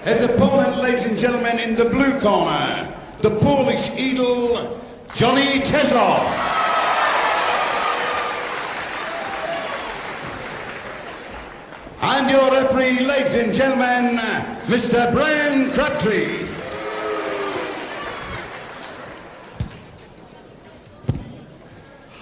His opponent, ladies and gentlemen, in the blue corner, the Polish Idol, Johnny Czesław. And your referee, ladies and gentlemen, Mr. Brian Crabtree.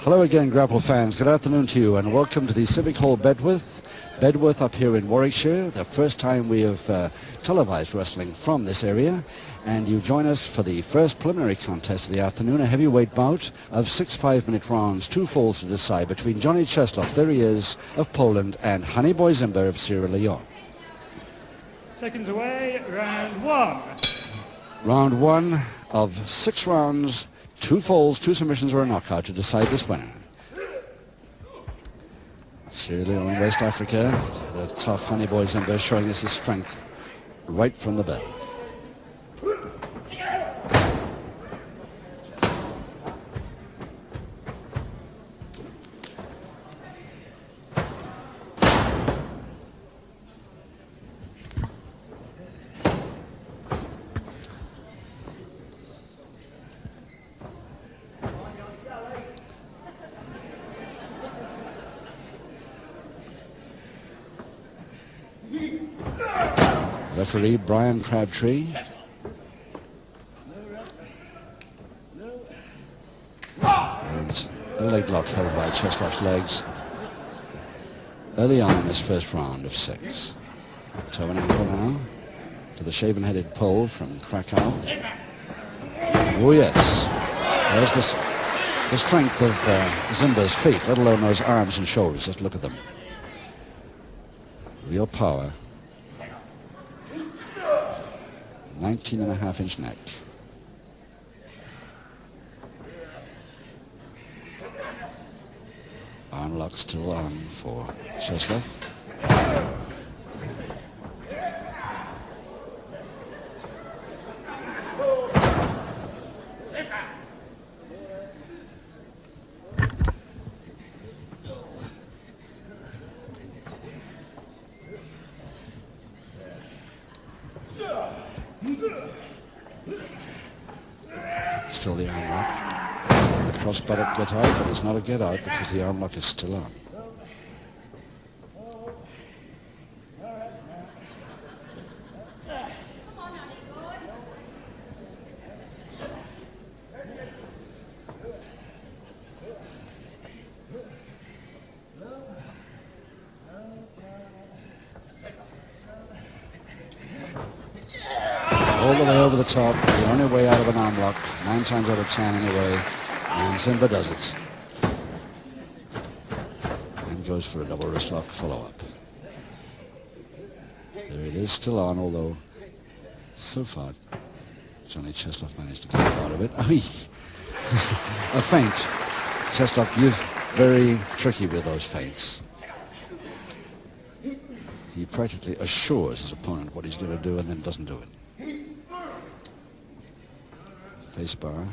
Hello again, Grapple fans. Good afternoon to you, and welcome to the Civic Hall Bedworth. Bedworth up here in Warwickshire. The first time we have televised wrestling from this area. And you join us for the first preliminary contest of the afternoon, a heavyweight bout of 6 5-minute rounds, 2 falls to decide between Johnny Czesław, there he is, of Poland, and Honeyboy Zimba of Sierra Leone. Seconds away, round 1. Round 1 of 6 rounds, 2 falls, 2 submissions, or a knockout to decide this winner. Sierra Leone, West Africa, the tough Honeyboy Zimba showing us his strength right from the bell. Referee Brian Crabtree. And a leg lock held by Czesław's legs early on in this first round of 6. Toe and ankle now to the shaven-headed Pole from Krakow. Oh yes, there's the strength of Zimba's feet, let alone those arms and shoulders. Just look at them. Real power. 19.5-inch neck. Arm lock still on for Czesław. Still the arm lock. The cross buttock get out, but it's not a get out because the arm lock is still on. All the way over the top, the only way out of an arm lock, 9 times out of 10 anyway, and Zimba does it. And goes for a double wrist lock follow-up. There it is, still on, although so far Johnny Czesław managed to get out of it. A feint. Czesław, you're very tricky with those feints. He practically assures his opponent what he's going to do and then doesn't do it. Face bar.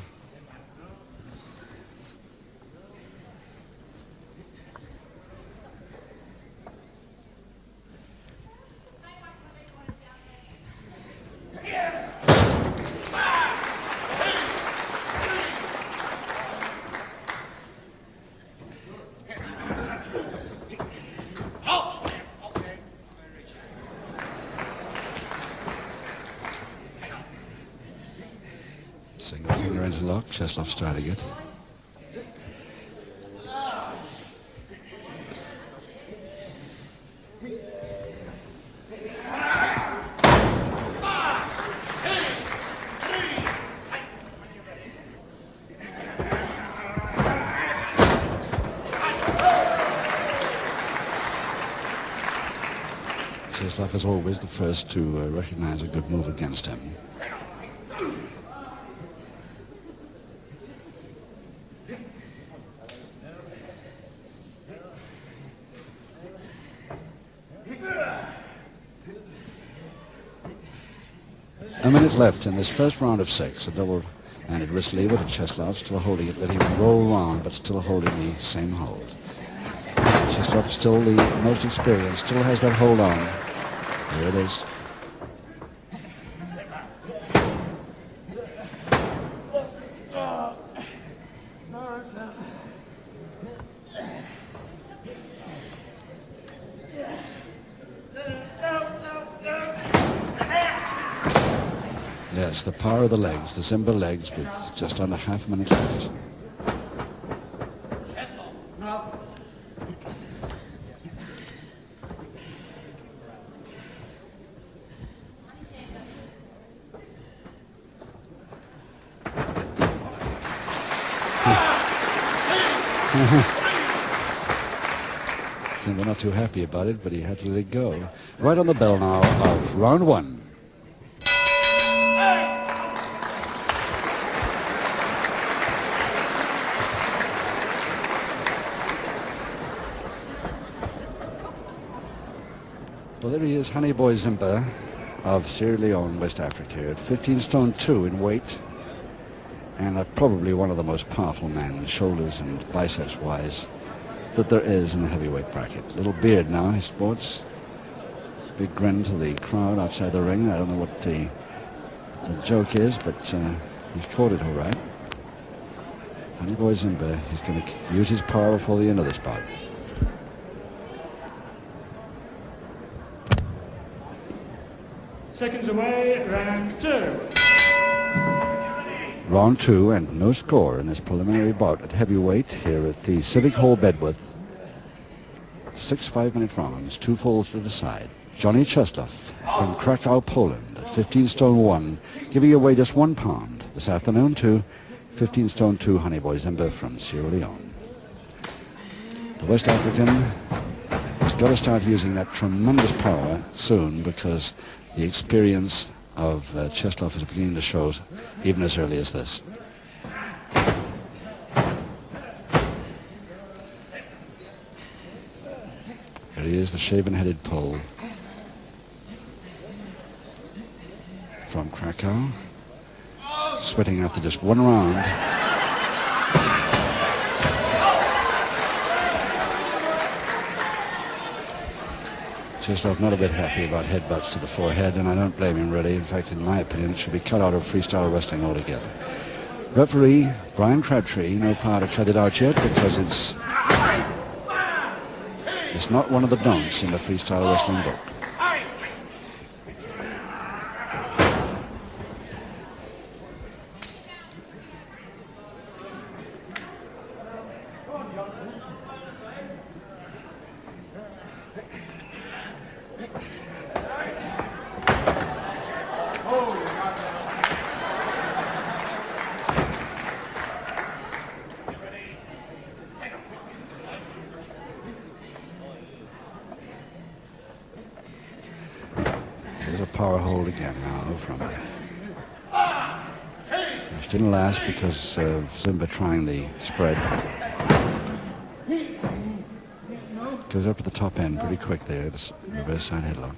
Single finger into lock, Czesław starting it. Czesław is always the first to recognize a good move against him. A minute left in this first round of 6. A double-handed wrist lever to Czesław, still holding it, letting him roll around, but still holding the same hold. Czesław, still the most experienced, still has that hold on. Here it is. Yes, the power of the legs, the Zimba legs, with just under half a minute left. Zimba not too happy about it, but he had to let it go. Right on the bell now of round one. Well, there he is, Honey Boy Zimba of Sierra Leone, West Africa, at 15 stone 2 in weight, and probably one of the most powerful men, shoulders and biceps wise, that there is in the heavyweight bracket. Little beard now he sports. Big grin to the crowd outside the ring. I don't know what the joke is, but he's caught it all right. Honey Boy Zimba, he's going to use his power before the end of this bout. Seconds away, round 2. Round 2, and no score in this preliminary bout at heavyweight here at the Civic Hall, Bedworth. 6 5-minute rounds, 2 falls to decide. Johnny Czesław from Krakow, Poland, at 15 stone 1, giving away just 1 pound this afternoon to 15 stone 2 Honey Boy Zimba from Sierra Leone. The West African has got to start using that tremendous power soon, because the experience of Czesław is beginning to show even as early as this. There he is, the shaven-headed Pole from Krakow, sweating after just 1 round. Czesław not a bit happy about headbutts to the forehead, and I don't blame him really. In fact, in my opinion, it should be cut out of freestyle wrestling altogether. Referee Brian Crabtree, no power to cut it out yet, because it's not one of the don'ts in the freestyle wrestling book. There's a power hold again now from it. Which didn't last because of Zimba trying the spread. Goes up to the top end pretty quick there, the reverse side headlock.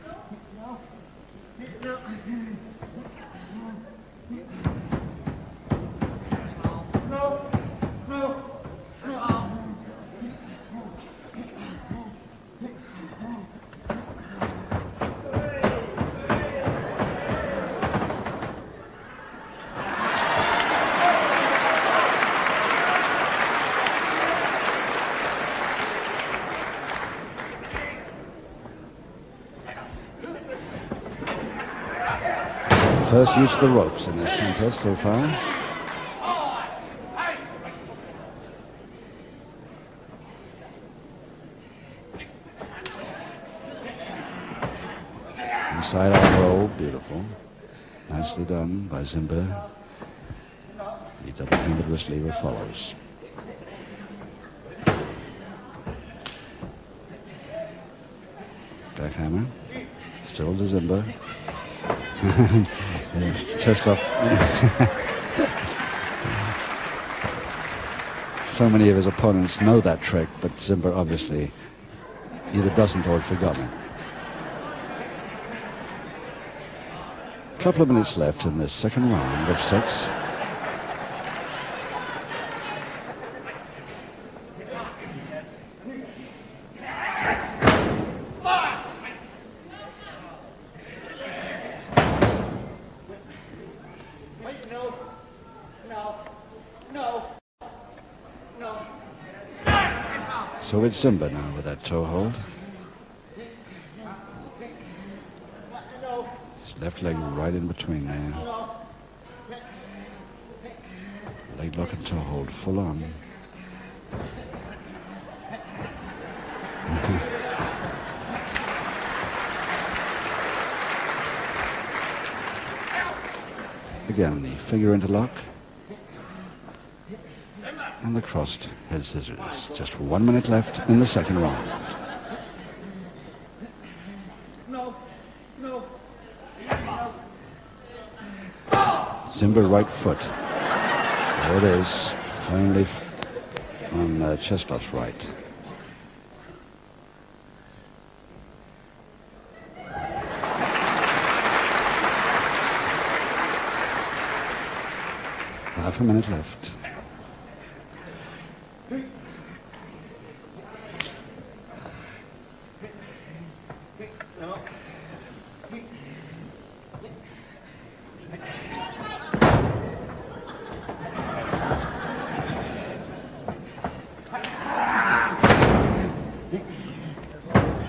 First use of the ropes in this contest so far. Inside arm roll, beautiful. Nicely done by Zimba. The double-handed wrist lever follows. Backhammer. Still to Zimba. Czesław. So many of his opponents know that trick, but Zimba obviously either doesn't or had forgotten it. A couple of minutes left in this second round of 6. So it's Zimba now with that toe hold. His left leg right in between there. Leg lock and toe hold full on. Again, the finger interlock. And the crossed head scissors. Just 1 minute left in the second round. Zimber right foot. There it is. Finally on Cheslov's right. Half a minute left.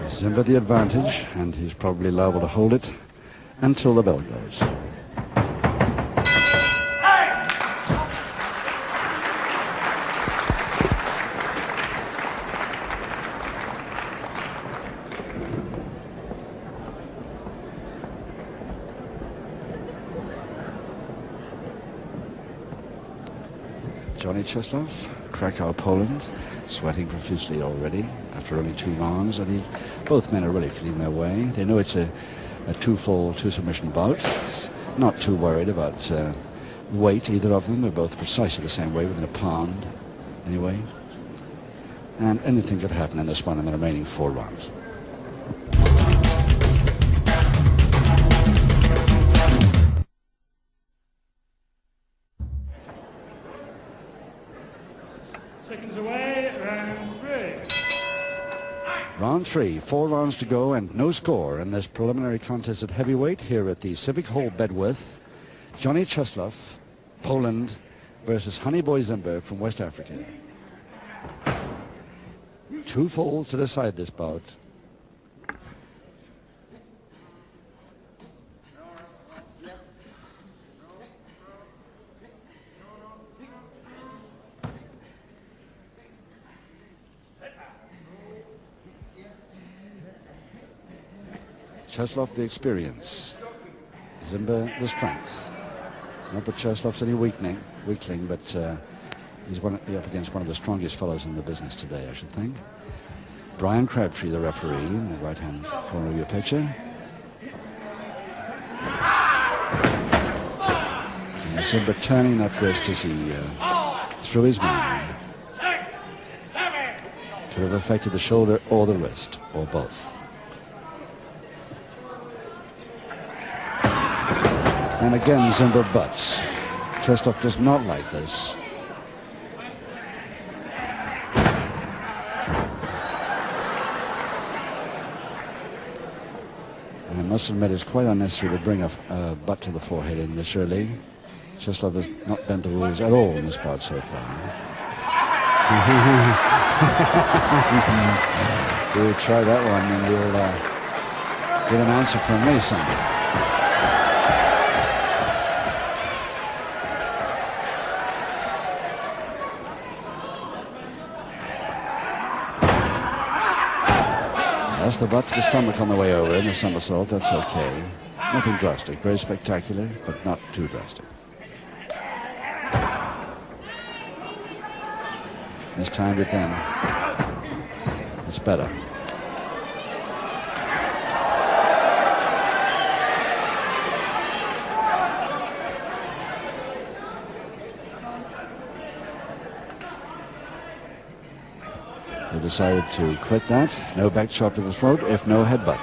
Zimber the advantage, and he's probably liable to hold it until the bell goes. Johnny Cheslov, Krakow, Poland, sweating profusely already after only 2 rounds, and both men are really feeling their way. They know it's a 2-fall, 2-submission bout. Not too worried about weight, either of them. They're both precisely the same weight, within a pound anyway. And anything could happen in this one in the remaining 4 rounds. Seconds away, round 3. Round 3, 4 rounds to go and no score in this preliminary contest at heavyweight here at the Civic Hall Bedworth. Johnny Cheslov, Poland, versus Honeyboy Zimber from West Africa. 2 falls to decide this bout. Cheslov the experience, Zimber the strength. Not that Cheslov's any weakling, but he's up against one of the strongest fellows in the business today, I should think. Brian Crabtree, the referee, in the right-hand corner of your picture. And Zimber turning that wrist as he threw his man. Could have affected the shoulder or the wrist, or both. And again, Zimber butts. Cheslov does not like this. And I must admit, it's quite unnecessary to bring a butt to the forehead in this early. Cheslov has not bent the rules at all in this bout so far. We'll try that one, and we'll get an answer from me someday. That's the butt to the stomach on the way over in the somersault. That's okay. Nothing drastic. Very spectacular, but not too drastic. He's timed it then. It's better. They decided to quit that. No back chop to the throat, if no headbutt.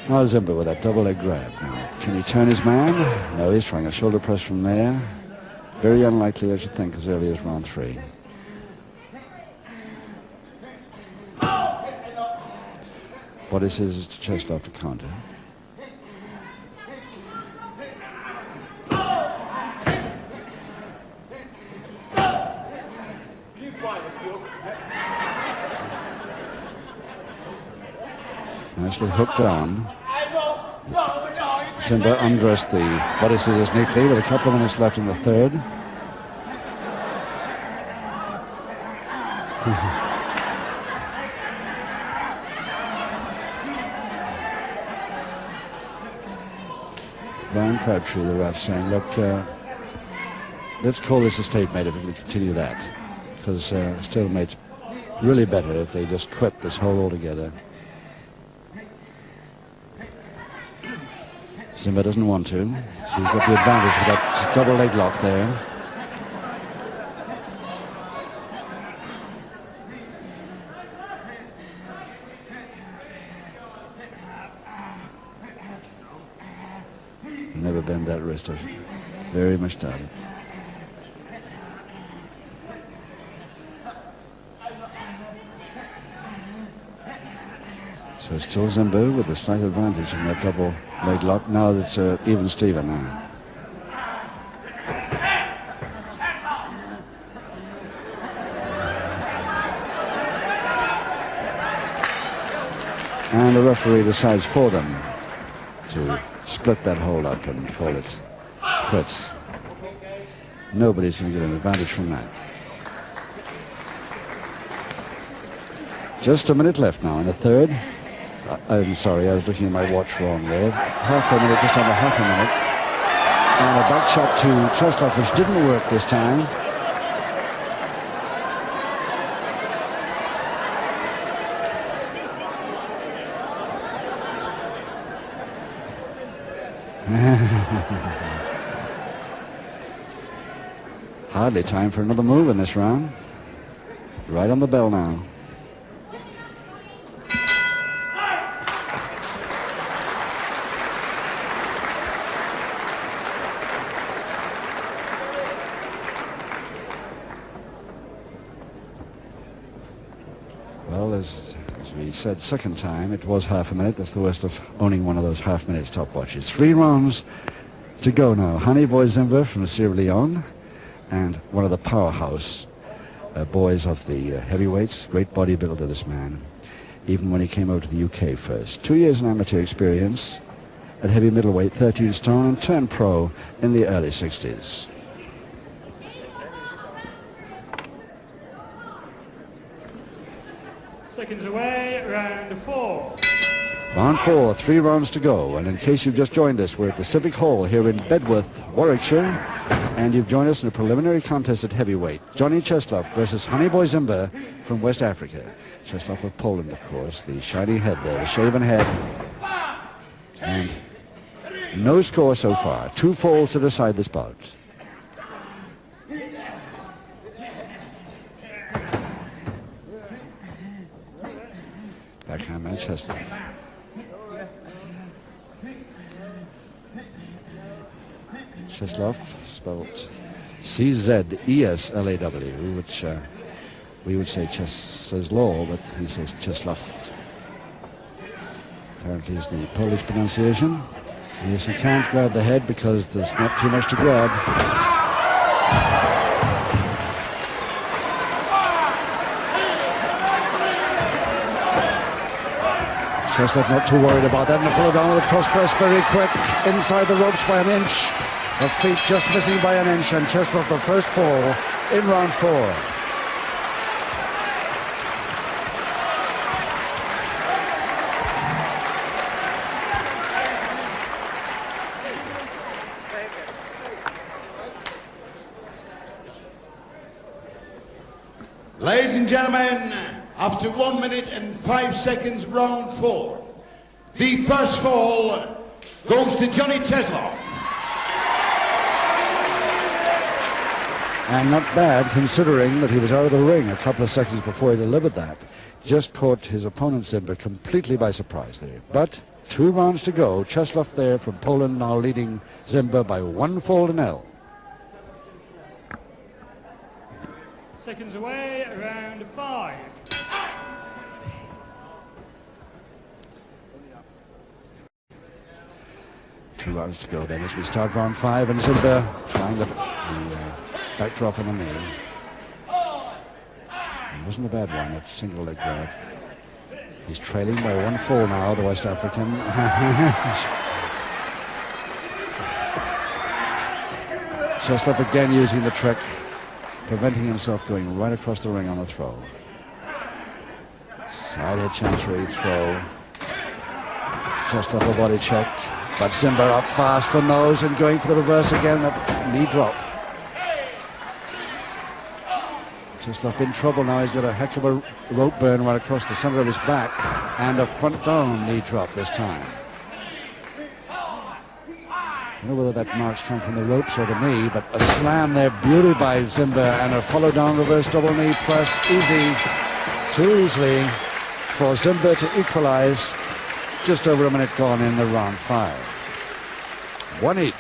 Now Zimber with that double leg grab. Now, can he turn his man? No, he's trying a shoulder press from there. Very unlikely, I should think, as early as round 3. Body scissors to Cheslov to counter. Nicely hooked on. Zimba undressed the body scissors neatly with a couple of minutes left in the third. Brian Crabtree, the ref, saying, look, let's call this a stalemate if we continue that. Because stalemate's really better if they just quit this hole altogether. Zimba doesn't want to, so he's got the advantage of that double leg lock there. Never bend that wrist. Very much done. So still Zimba with a slight advantage in that double leg lock. Now it's even Steven now. And the referee decides for them to split that hole up and call it quits. Nobody's going to get an advantage from that. Just a minute left now in the third. I'm sorry, I was looking at my watch wrong there. Half a minute, just under half a minute. And a back shot to Cheslov, which didn't work this time. Hardly time for another move in this round. Right on the bell now. Well, as we said second time, it was half a minute. That's the worst of owning one of those half-minute stopwatches. 3 rounds to go now. Honey Boy Zimba from Sierra Leone and one of the powerhouse boys of the heavyweights. Great bodybuilder, this man, even when he came out to the UK first. 2 years in amateur experience at heavy middleweight, 13 stone, and turned pro in the early 60s. Seconds away, round 4. Round 4, 3 rounds to go. And in case you've just joined us, we're at the Civic Hall here in Bedworth, Warwickshire. And you've joined us in a preliminary contest at heavyweight. Johnny Cheslov versus Honey Boy Zimba from West Africa. Cheslov of Poland, of course. The shiny head there, the shaven head. And no score so far. 2 falls to decide this bout. Backhand man Cheslov. Cheslaw, spelled C-Z-E-S-L-A-W, which we would say Czeslaw, but he says Cheslaw. Apparently is the Polish pronunciation. Yes, he can't grab the head because there's not too much to grab. Cheslaw not too worried about that, and follow down with a cross press very quick, inside the ropes by an inch. The feet just missing by an inch, and Cheslaw the first fall in round 4. Ladies and gentlemen, after 1 minute and 5 seconds, round 4. The first fall goes to Johnny Cheslaw. And not bad, considering that he was out of the ring a couple of seconds before he delivered that. Just caught his opponent Zimba completely by surprise there. But 2 rounds to go. Cheslaw there from Poland now leading Zimba by 1 fall to 0. Seconds away, round 5. Two rounds to go then as we start round 5, and Zimba trying the backdrop on the knee. It wasn't a bad one, a single leg grab. He's trailing by 1-4 now, the West African. Cheslov again using the trick, preventing himself going right across the ring on the throw. Side head chancery throw. Cheslov a body check, but Zimba up fast for nose and going for the reverse again, that knee drop. Cheslov in trouble now. He's got a heck of a rope burn right across the center of his back and a front down knee drop this time. I don't know whether that marks come from the ropes or the knee, but a slam there, beauty by Zimba, and a follow down reverse double knee press, easy, too easily for Zimba to equalize. Just over a minute gone in the round 5. 1 each,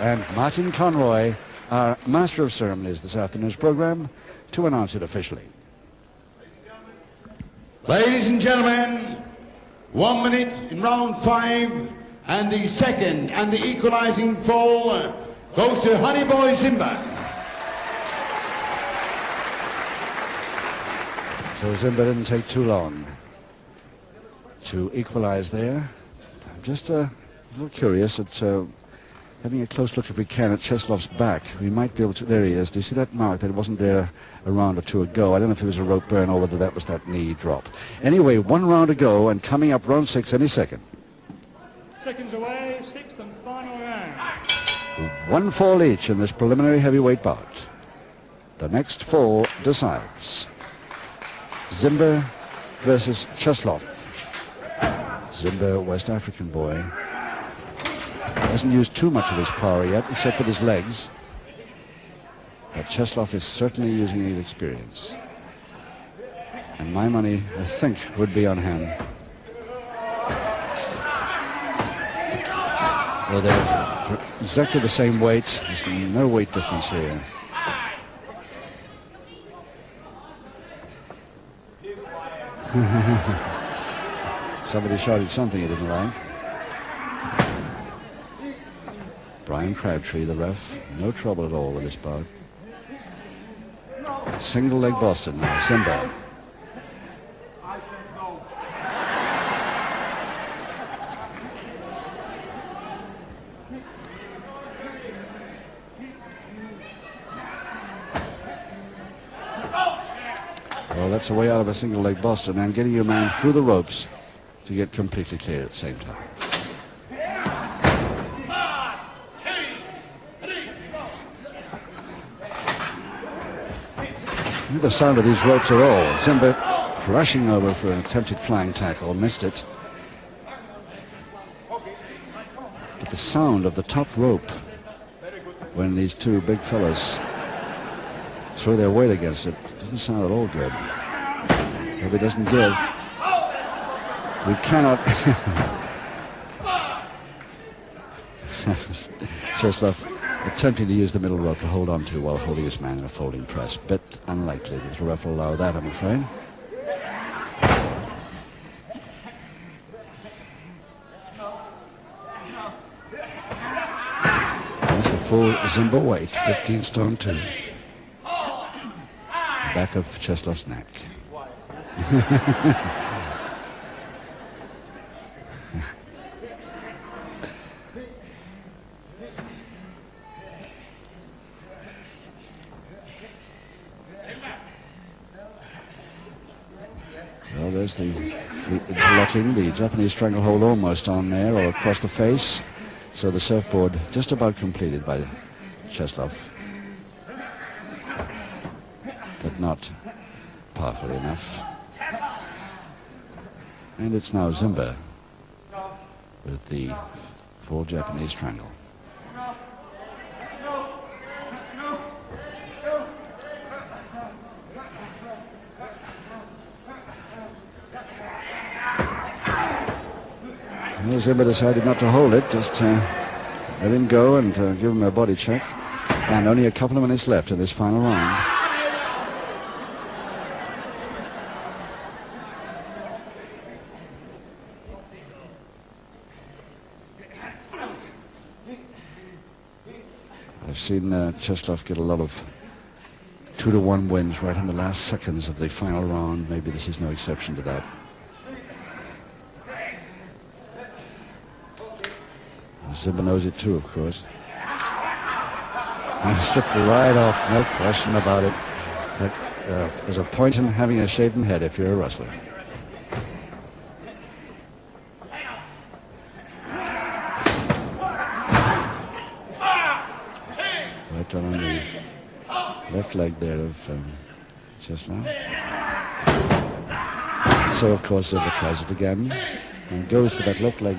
and Martin Conroy, our master of ceremonies this afternoon's program, to announce it officially. Ladies and gentlemen, 1 minute in round 5, and the second and the equalizing fall goes to Honey Boy Zimba. So Zimba didn't take too long to equalize there. I'm just a little curious at having a close look, if we can, at Cheslov's back. We might be able to. There he is. Do you see that mark that wasn't there a round or two ago? I don't know if it was a rope burn or whether that was that knee drop. Anyway, 1 round to go, and coming up round 6 any second. Seconds away, 6th and final round. 1 fall each in this preliminary heavyweight bout. The next fall decides. Zimba versus Cheslov. Zimba, West African boy, hasn't used too much of his power yet, except with his legs. But Cheslov is certainly using his experience. And my money, I think, would be on him. Well, they're exactly the same weight. There's no weight difference here. Somebody shouted something he didn't like. Brian Crabtree, the ref, no trouble at all with this bout. Single leg Boston now, Zimba. Well, that's a way out of a single leg Boston, and getting your man through the ropes to get completely clear at the same time. The sound of these ropes at all. Zimba rushing over for an attempted flying tackle, missed it. But the sound of the top rope when these two big fellas throw their weight against it doesn't sound at all good. If it doesn't give, we cannot. Cheslov attempting to use the middle rope to hold on to while holding his man in a folding press. Bit unlikely that the ref will allow that, I'm afraid. That's a full Zimba weight, 15 stone 2. Back of Cheslov's neck. Well, there's the interlocking, the Japanese stranglehold almost on there or across the face. So the surfboard just about completed by Cheslov. But not powerfully enough. And it's now Zimba with the full Japanese strangle. Well, Zimba decided not to hold it, just let him go and give him a body check. And only a couple of minutes left in this final round. I've seen Cheslov get a lot of 2-1 wins right in the last seconds of the final round. Maybe this is no exception to that. Simba knows it too, of course. And slipped right off, no question about it. There's a point in having a shaven head if you're a wrestler. Right down on the left leg there of Czeslaw. So, of course, Simba tries it again and goes for that left leg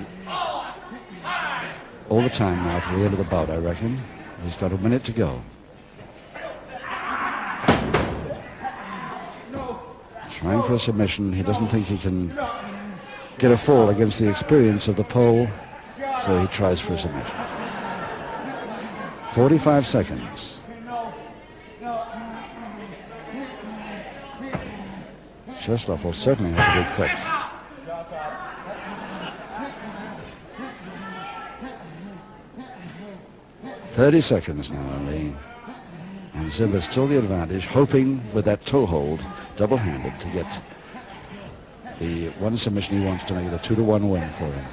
all the time now to the end of the bout, I reckon. He's got a minute to go. Trying for a submission. He doesn't think he can get a fall against the experience of the pole, so he tries for a submission. 45 seconds. Czeslaw will certainly have to be quick. "30 seconds now only, and Simba's still the advantage, hoping with that toe hold, double-handed, to get the one submission he wants to make it a 2-1 win for him.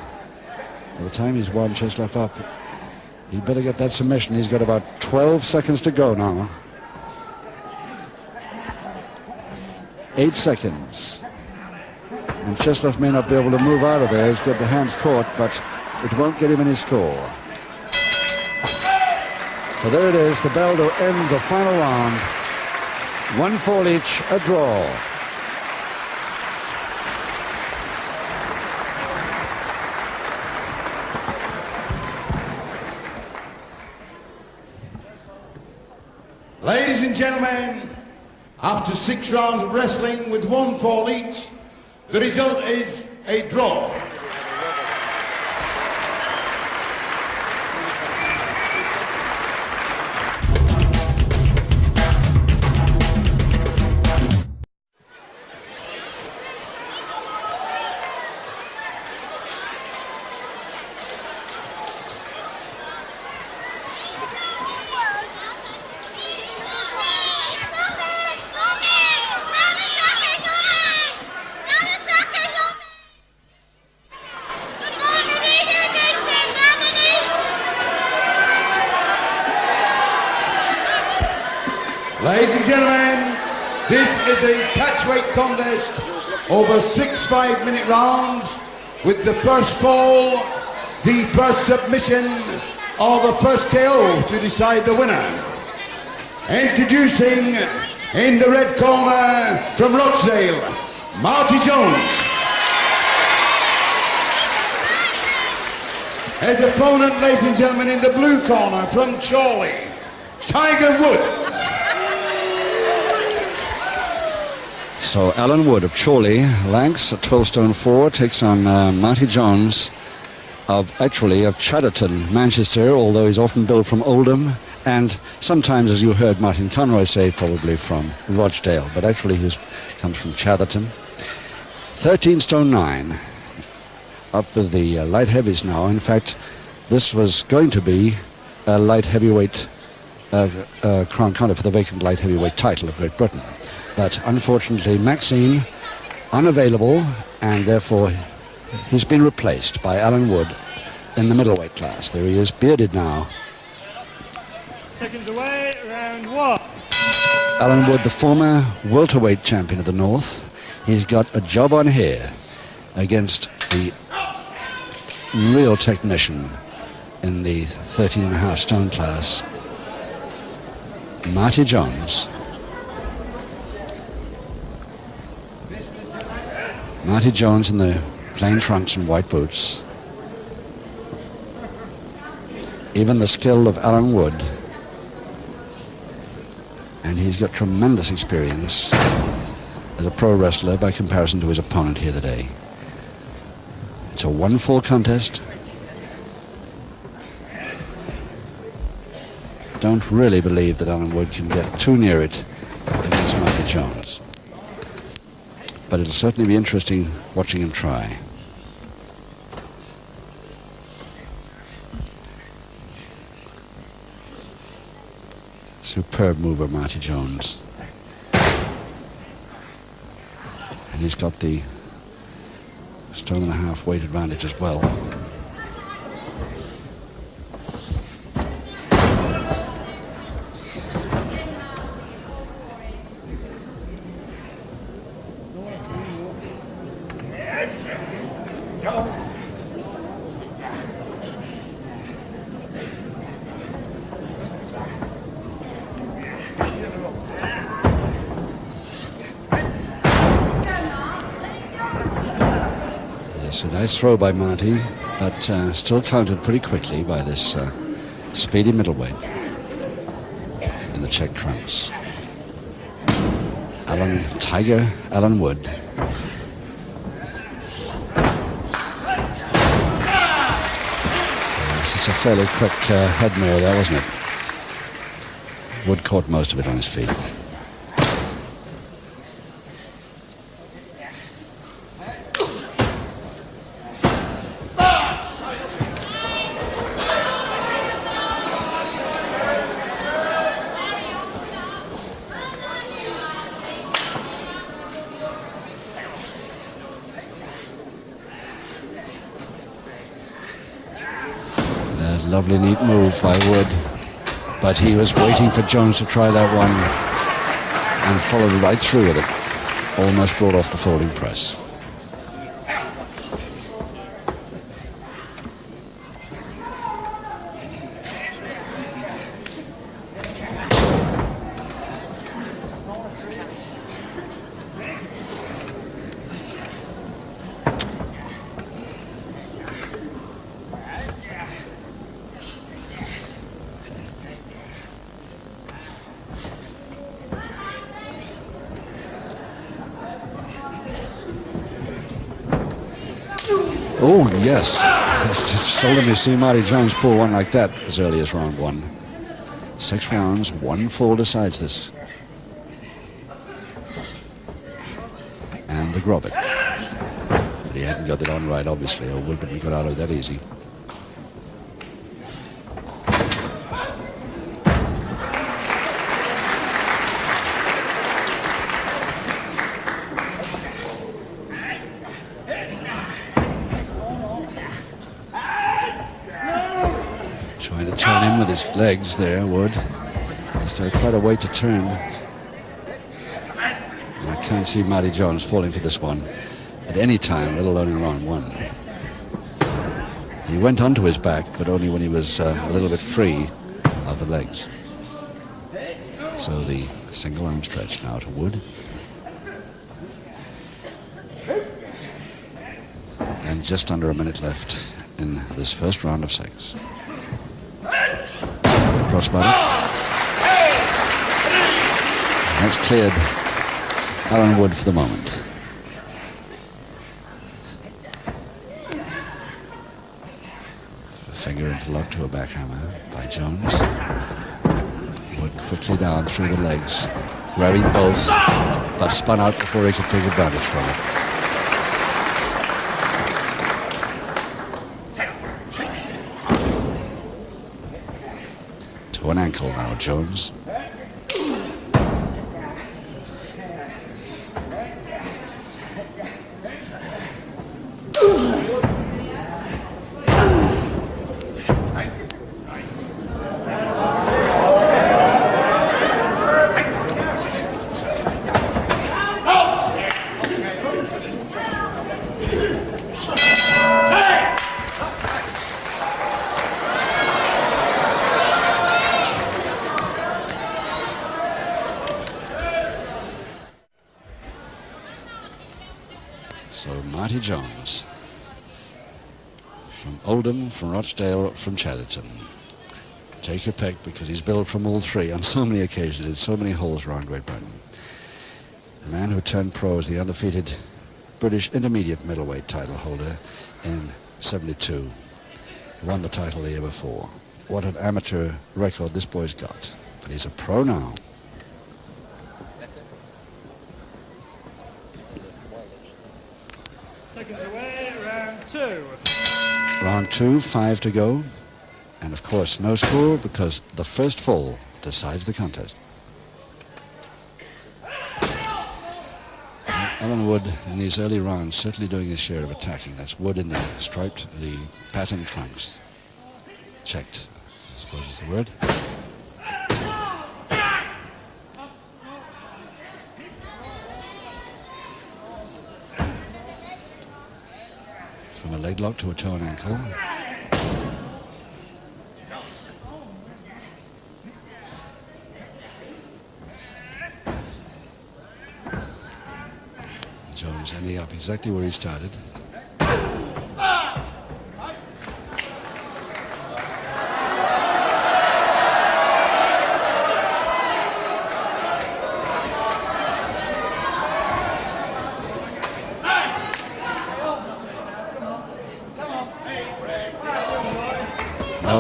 By the time he's won Czeslaw up, he'd better get that submission. He's got about 12 seconds to go now. 8 seconds. And Czeslaw may not be able to move out of there. He's got the hands caught, but it won't get him any score. So there it is, the bell to end the final round. 1 fall each, a draw. Ladies and gentlemen, after 6 rounds of wrestling with 1 fall each, the result is a draw. Ladies and gentlemen, this is a catchweight contest over 6 5-minute rounds with the first fall, the first submission, or the first KO to decide the winner. Introducing in the red corner from Rochdale, Marty Jones. His opponent, ladies and gentlemen, in the blue corner from Chorley, Tiger Wood. So Alan Wood of Chorley, Lancs at 12 stone 4, takes on Marty Jones of Chadderton, Manchester, although he's often billed from Oldham, and sometimes, as you heard Martin Conroy say, probably from Rochdale, but actually he comes from Chatterton. 13 stone 9, up with the light heavies now. In fact, this was going to be a light heavyweight crown contest for the vacant light heavyweight title of Great Britain. But unfortunately, Maxine unavailable, and therefore he's been replaced by Alan Wood in the middleweight class. There he is, bearded now. Seconds away, round 1. Alan Wood, the former welterweight champion of the North. He's got a job on here against the real technician in the 13.5 stone class, Marty Jones. Marty Jones in the plain trunks and white boots. Even the skill of Alan Wood. And he's got tremendous experience as a pro wrestler by comparison to his opponent here today. It's a 1-fall contest. Don't really believe that Alan Wood can get too near it against Marty Jones. But it'll certainly be interesting watching him try. Superb mover, Marty Jones. And he's got the 1.5 stone weight advantage as well. It's a nice throw by Marty, but still countered pretty quickly by this speedy middleweight in the check trunks. Alan Wood. It's a fairly quick head mirror there, wasn't it? Wood caught most of it on his feet. Lovely, neat move by Wood, but he was waiting for Jones to try that one and followed right through with it. Almost brought off the folding press. Oh, yes. It's seldom you see Marty Jones pull one like that as early as round one. 6 rounds, 1 fall decides this. And the Grobet. But he hadn't got it on right, obviously, or Wood wouldn't got out of that easy. Trying to turn in with his legs there, Wood. He's got quite a weight to turn. And I can't see Marty Jones falling for this one at any time, let alone in round one. He went onto his back, but only when he was a little bit free of the legs. So the single arm stretch now to Wood. And just under a minute left in this first round of 6. Crossbody. That's cleared Alan Wood for the moment. A finger interlock to a backhammer by Jones. Wood quickly down through the legs, grabbing both, but spun out before he could take advantage from it. To an ankle now, Jones. So Marty Jones from Oldham, from Rochdale, from Chatterton. Take your pick because he's billed from all three on so many occasions in so many holes around Great Britain. The man who turned pro is the undefeated British intermediate middleweight title holder in '72. He won the title the year before. What an amateur record this boy's got. But he's a pro now. Seconds away, round 2. Round 2, 5 to go. And of course, no score because the first fall decides the contest. Alan Wood in these early rounds certainly doing his share of attacking. That's Wood in the striped, the pattern trunks. Checked, I suppose is the word. From a leg lock to a toe and ankle. Jones ending up exactly where he started.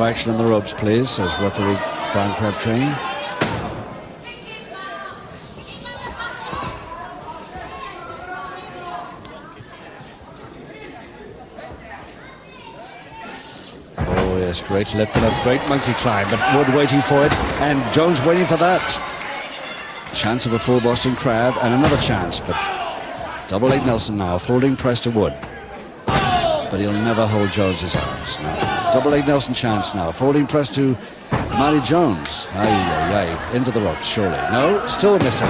No action on the ropes, please, says referee Brian Crabtree. Oh yes, great lift and a great monkey climb, but Wood waiting for it, and Jones waiting for that. Chance of a full Boston Crab, and another chance, but double leg Nelson now, folding press to Wood. But he'll never hold Jones's arms. No. Double leg Nelson chance now, folding press to Marty Jones. Into the ropes, surely. No, still missing.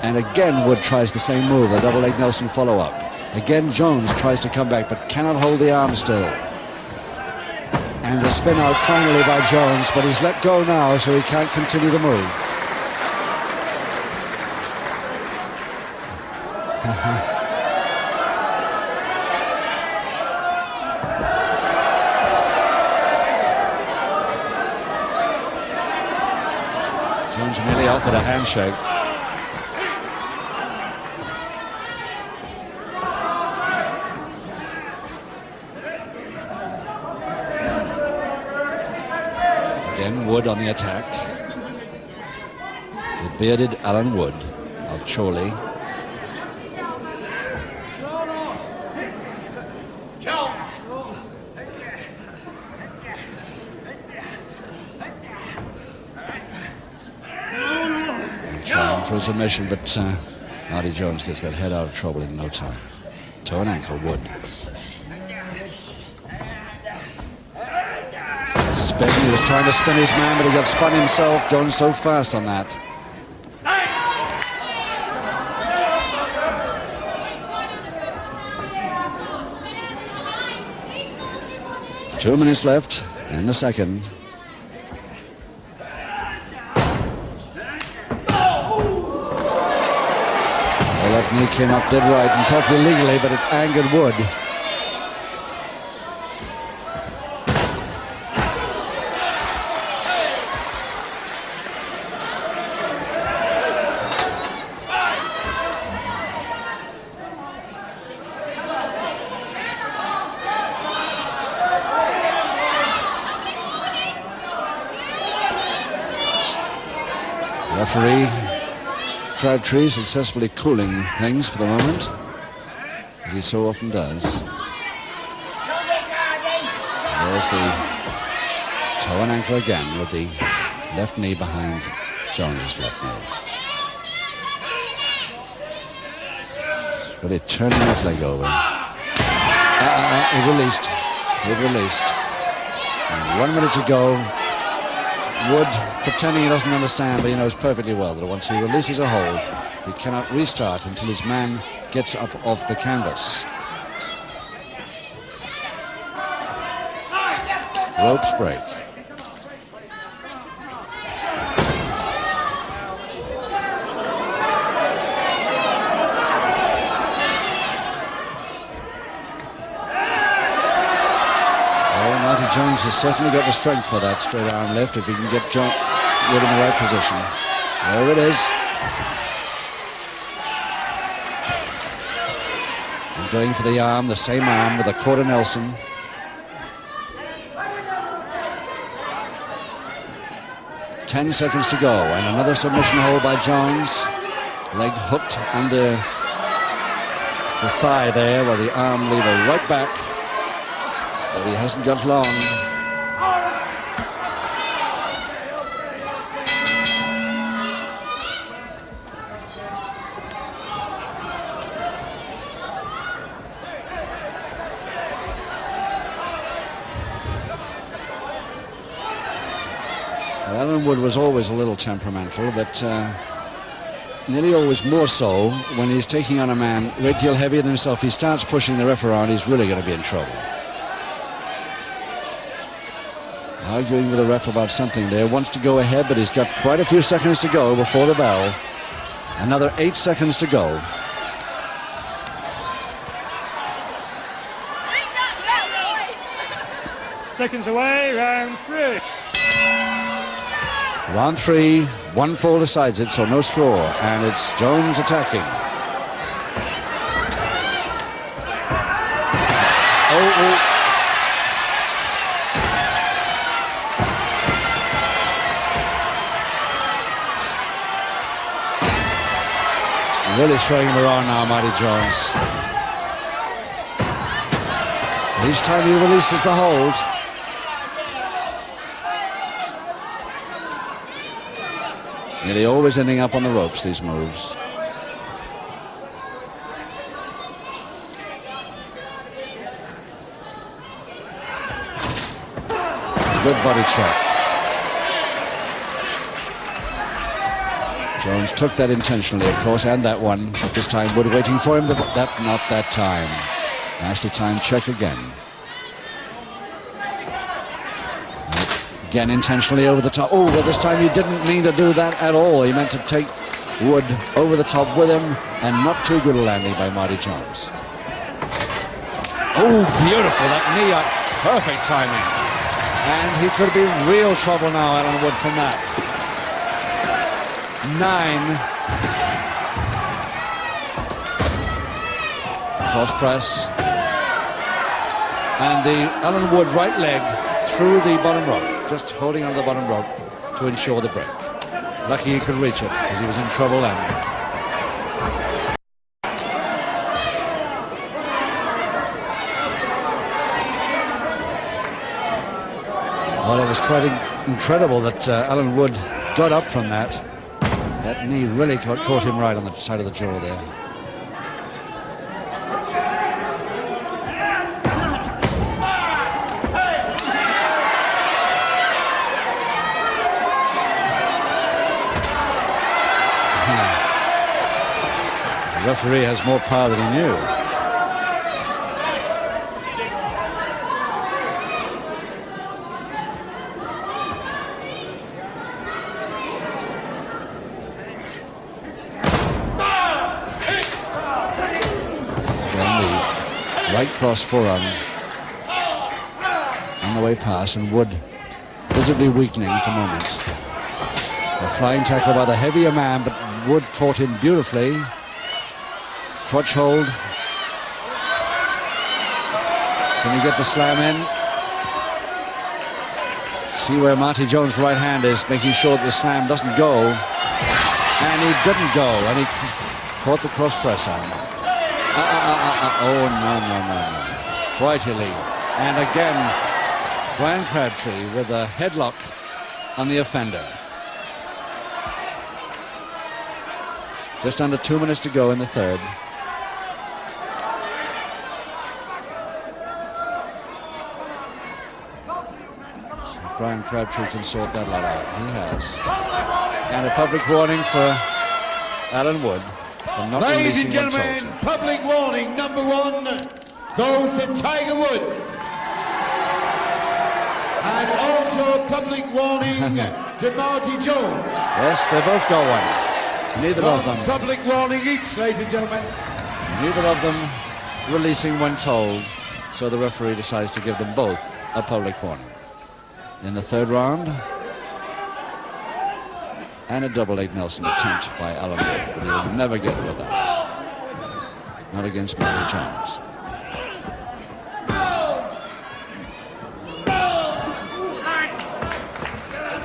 And again Wood tries the same move, a double leg Nelson follow-up. Again Jones tries to come back, but cannot hold the arm still. And the spin out finally by Jones, but he's let go now, so he can't continue the move. Jones nearly offered a handshake. Again, Wood on the attack. The bearded Alan Wood of Chorley. For a submission, but Marty Jones gets that head out of trouble in no time. Toe and ankle, Wood. Spin, he was trying to spin his man, but he got spun himself. Jones so fast on that. 2 minutes left in the second. That knee came up dead right and tough illegally, but it angered Wood. Referee Crabtree successfully cooling things for the moment, as he so often does. There's the toe and ankle again with the left knee behind Jones' left knee. Really turning that leg over. It released. It released. And 1 minute to go. Wood pretending he doesn't understand, but he knows perfectly well that once he releases a hold, he cannot restart until his man gets up off the canvas. Ropes break. Jones has certainly got the strength for that straight arm lift if he can get Wood in the right position. There it is. And going for the arm, the same arm with a quarter Nelson. Ten seconds to go, and another submission hold by Jones. Leg hooked under the thigh there, while the arm lever right back. But he hasn't got long. Well, Alan Wood was always a little temperamental, but nearly always more so when he's taking on a man a great deal heavier than himself. He starts pushing the ref around, he's really going to be in trouble. Arguing with the ref about something there, wants to go ahead, but he's got quite a few seconds to go before the bell. Another 8 seconds to go. Seconds away, round 3. Round 3, 1 fall decides it, so no score, and it's Jones attacking. Really throwing him around now, Marty Jones. Each time he releases the hold. Nearly always ending up on the ropes, these moves. Good body check. Jones took that intentionally, of course, and that one. But this time Wood waiting for him, but not that time. Nasty time check again. Again intentionally over the top. Oh, but this time he didn't mean to do that at all. He meant to take Wood over the top with him, and not too good a landing by Marty Jones. Oh, beautiful, that knee up. Perfect timing. And he could be in real trouble now, Alan Wood, from that. 9. Cross press. And the Alan Wood right leg through the bottom rope, just holding on the bottom rope to ensure the break. Lucky he could reach it, because he was in trouble then. Well, it was quite incredible that Alan Wood got up from that. That knee really caught him right on the side of the jaw there. The referee has more power than he knew. Right cross forearm on the way past, and Wood visibly weakening at the moment. A flying tackle by the heavier man, but Wood caught him beautifully. Crotch hold. Can he get the slam in? See where Marty Jones' right hand is, making sure that the slam doesn't go. And he didn't go, and he caught the cross press on. Oh, no. Quite illegal. And again, Brian Crabtree with a headlock on the offender. Just under 2 minutes to go in the third. So Brian Crabtree can sort that lot out. He has. And a public warning for Alan Wood. Ladies and gentlemen, public warning number 1 goes to Tiger Wood. And also a public warning to Marty Jones. Yes, they both got one. Neither of them. Public warning each, ladies and gentlemen. Neither of them releasing when told, so the referee decides to give them both a public warning. In the third round, and a double leg Nelson attempt by Alan Wood, but he will never get with that. Not against Marty Jones.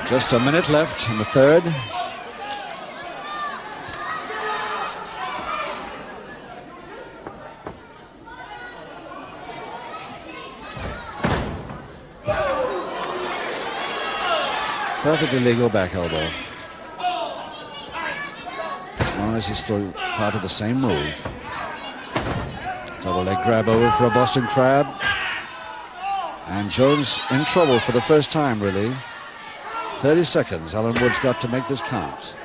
Just a minute left in the third. Perfectly legal back elbow. As long as he's still part of the same move. Double leg grab over for a Boston Crab. And Jones in trouble for the first time, really. 30 seconds. Alan Wood's got to make this count.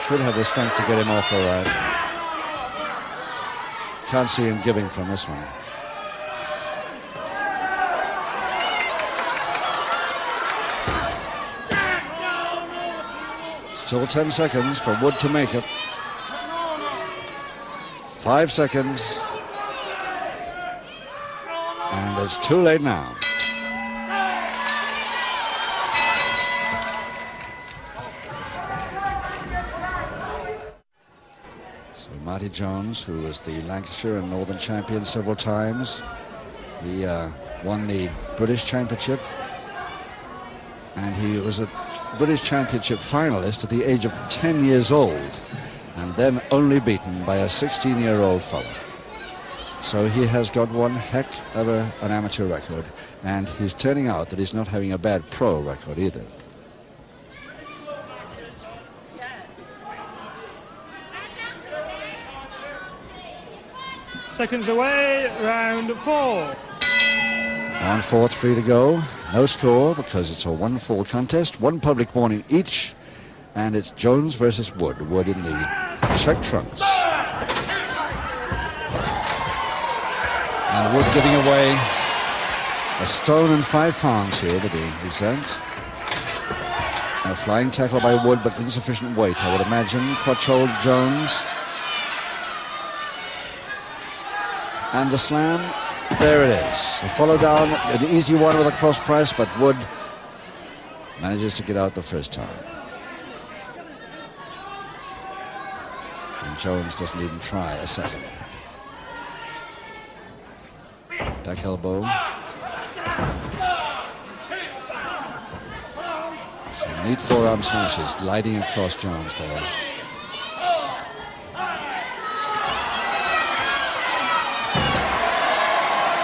Should have the strength to get him off all right. Can't see him giving from this one. Still 10 seconds for Wood to make it. 5 seconds. And it's too late now. So Marty Jones, who was the Lancashire and Northern champion several times. He won the British Championship And he was a British Championship finalist at the age of 10 years old, and then only beaten by a 16-year-old fellow. So he has got one heck of an amateur record, and he's turning out that he's not having a bad pro record either. Seconds away, round 4. On 4-3 to go. No score because it's a 1-fall contest. One public warning each. And it's Jones versus Wood. Wood in the check trunks. And Wood giving away a stone and 5 pounds here to be exempt. A flying tackle by Wood, but insufficient weight, I would imagine. Crutch hold Jones. And the slam, there it is. A follow down, an easy one with a cross press, but Wood manages to get out the first time. And Jones doesn't even try a second. Back elbow. Some neat forearm smashes gliding across Jones there.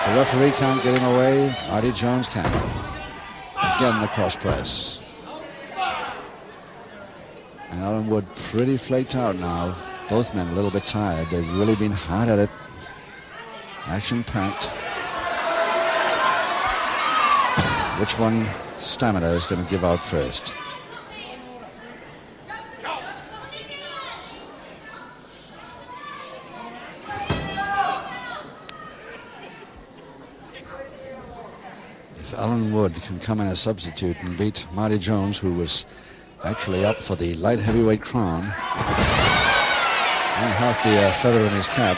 The referee can't get him away. Marty Jones can. Again, the cross press. And Alan Wood pretty flaked out now. Both men a little bit tired. They've really been hard at it. Action-packed. Which one stamina is going to give out first? Alan Wood can come in as substitute and beat Marty Jones, who was actually up for the light heavyweight crown, and half the feather in his cap.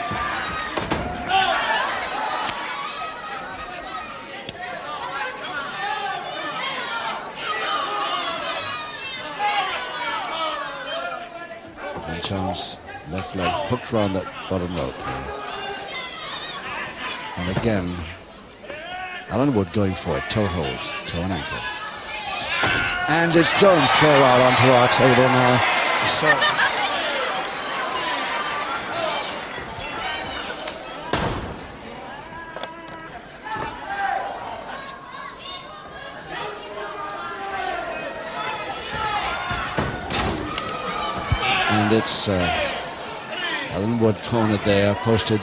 And Jones left leg hooked around that bottom rope. And again, Alan Wood going for it, toe hold, toe and ankle. And it's Jones clear out onto our table now. So and it's Alan Wood cornered there, posted.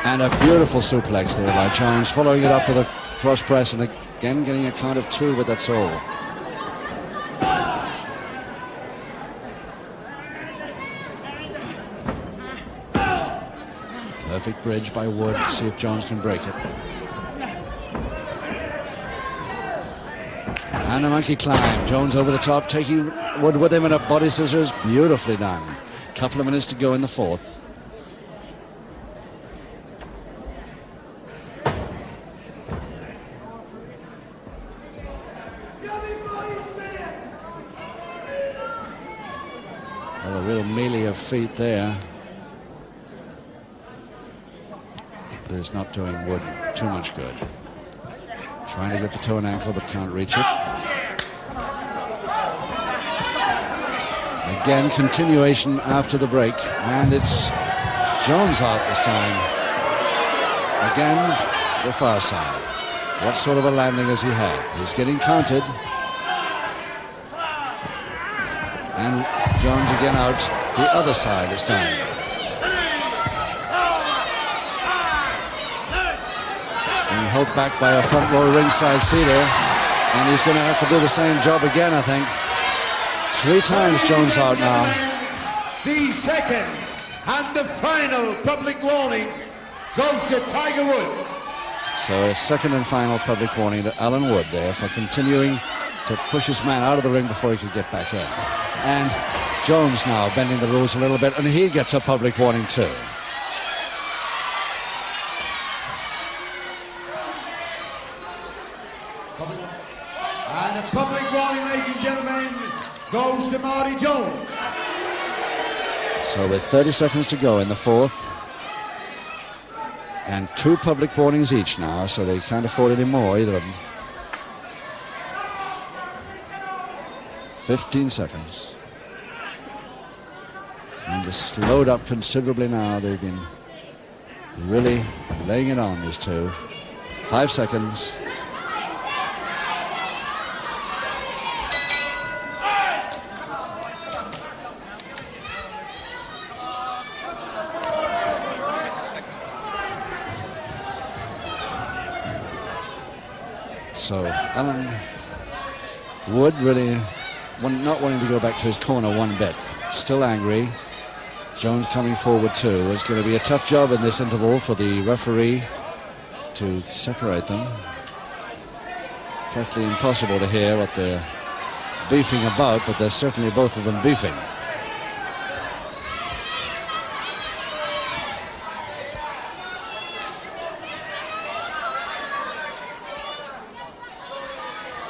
And a beautiful suplex there by Jones, following it up with a cross press, and again getting a count of 2, but that's all. Perfect bridge by Wood to see if Jones can break it. And a monkey climb. Jones over the top, taking Wood with him in a body scissors. Beautifully done. Couple of minutes to go in the 4th. Well, a real melee of feet there. But it's not doing Wood too much good. Trying to get the toe and ankle, but can't reach it. Again, continuation after the break, and it's Jones out this time. Again, the far side. What sort of a landing has he had? He's getting counted. And Jones again out the other side this time. And held back by a front row ringside seater. And he's going to have to do the same job again, I think. 3 times Jones out now. The second and the final public warning goes to Tiger Wood. So a second and final public warning to Alan Wood there for continuing to push his man out of the ring before he could get back in. And Jones now bending the rules a little bit, and he gets a public warning too. And a public warning, ladies and gentlemen, goes to Marty Jones. So with 30 seconds to go in the fourth, and 2 public warnings each now, so they can't afford any more, either of them. 15 seconds. And they're slowed up considerably now. They've been really laying it on, these two. 5 seconds. So Alan Wood really not wanting to go back to his corner one bit. Still angry. Jones coming forward too. It's going to be a tough job in this interval for the referee to separate them. Practically impossible to hear what they're beefing about, but they're certainly both of them beefing.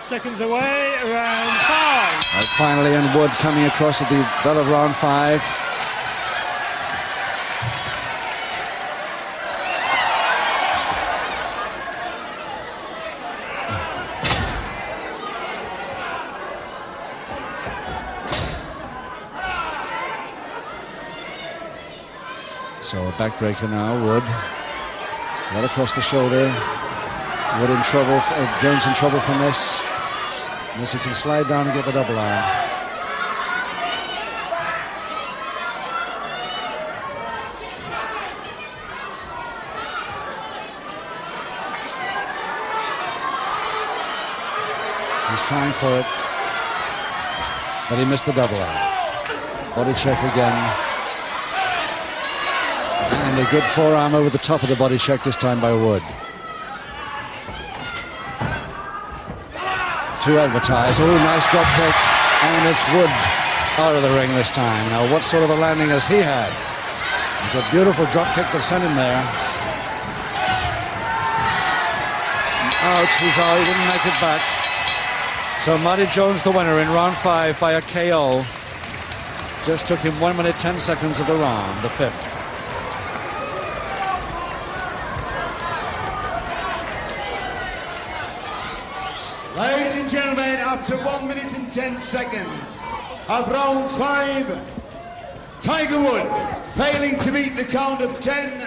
Seconds away, round 5. And finally, and Wood coming across at the bell of round 5. So a backbreaker now, Wood. Right across the shoulder. Wood in trouble, Jones in trouble from this. Unless he can slide down and get the double arm. He's trying for it, but he missed the double arm. Body check again. And a good forearm over the top of the body check this time by Wood. To advertise. Oh, nice drop kick, and it's Wood out of the ring this time. Now, what sort of a landing has he had? It's a beautiful drop kick that sent him there. Ouch, he's out, he didn't make it back. So Marty Jones the winner in round 5 by a KO. Just took him 1 minute 10 seconds of the round, the 5th. Ladies and gentlemen, after 1 minute and 10 seconds of round 5, Tiger Wood failing to beat the count of 10.